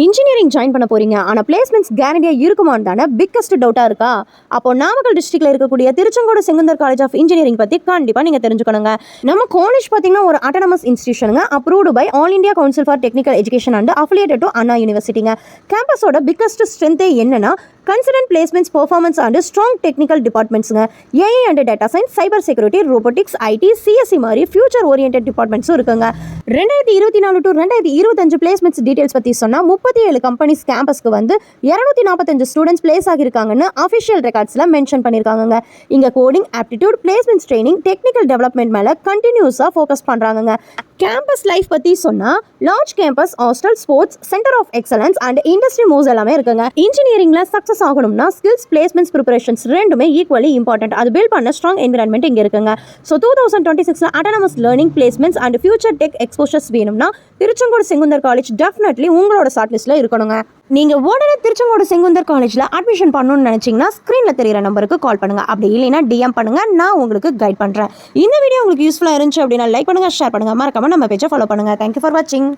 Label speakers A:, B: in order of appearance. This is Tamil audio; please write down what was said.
A: இன்ஜினியரிங் ஜாயின் பண்ண போறீங்க, ஆனால் பிளேஸ்மெண்ட்ஸ் கேரண்டியாக இருக்குமான்னு தானே பிக்கஸ்ட் டவுட்டாக இருக்கா? அப்போ நாமக்கல் டிஸ்ட்ரிக்ட்ல இருக்கக்கூடிய Tiruchengode Sengunthar college of engineering பற்றி கண்டிப்பாக நீங்கள் தெரிஞ்சுக்கணுங்க. நம்ம காலேஜ் பார்த்தீங்கன்னா ஒரு அட்டானமஸ் இன்ஸ்டிடியூஷனுங்க, approved by All India Council for Technical Education and affiliated to Anna யூனிவர்சிட்டிங்க. கேம்பஸோட பிக்கஸ்ட் ஸ்ட்ரென்த்தே என்னன்னா consistent placements performance and strong technical டிபார்ட்மெண்ட்ஸுங்க. AI and data science, cyber security, robotics, IT, CSE மாதிரி ஃபியூச்சர் ஓரியன்ட் டிபார்ட்மெண்ட்ஸும் இருக்குங்க. 2024 to 2025 பிளேஸ்மெண்ட்ஸ் டீடைல்ஸ் பற்றி சொன்னால் 37 கம்பெனிஸ் கேம்பஸ்க்கு வந்து 245 ஸ்டூடெண்ட்ஸ் பிளேஸ் ஆகியிருக்காங்கன்னு அஃபிஷியல் ரெக்கார்ட்ஸில் மென்ஷன் பண்ணியிருக்காங்க. இங்கே coding, aptitude, placements training, technical development மேலே கண்டினியூஸாக ஃபோக்கஸ் பண்ணுறாங்க. கேம்பஸ் லைஃப் பற்றி சொன்னால் large campus, hostel, sports, centre of excellence and industry moves எல்லாமே இருக்குங்க. இன்ஜினியரிங்கில் சக்ஸஸ் ஆகணும்னா ஸ்கில்ஸ், பிளேஸ்மெண்ட்ஸ், ப்ரிப்பரேஷன்ஸ் ரெண்டுமே ஈக்குவலி இம்பார்ட்டன்ட். அது பில்ட் பண்ண ஸ்ட்ராங் என்விரான்மெண்ட் இங்கே இருக்குங்க. So 2026 autonomous learning, placements and future tech exposures வேணும்னா திருச்செங்கோடு செங்குந்தர் காலேஜ் டெஃபினெட்லி உங்களோட ஷார்ட் லிஸ்ட்டில் இருக்கணுங்க. நீங்கள் உடனே திருச்செங்கோடு செங்குந்தர் காலேஜில் அட்மிஷன் பண்ணணும்னு நினச்சிங்கன்னா ஸ்க்ரீனில் தெரிகிற நம்பருக்கு கால் பண்ணுங்கள். அப்படி இல்லைன்னா டிஎம் பண்ணுங்கள், நான் உங்களுக்கு கைட் பண்ணுறேன். இந்த வீடியோ உங்களுக்கு யூஸ்ஃபுல்லாக இருந்துச்சு அப்படின்னா லைக் பண்ணுங்கள், ஷேர் பண்ணுங்கள், மறக்காம நம்ம பேஜை ஃபாலோ பண்ணுங்கள். தேங்க்யூ ஃபார் வாட்சிங்.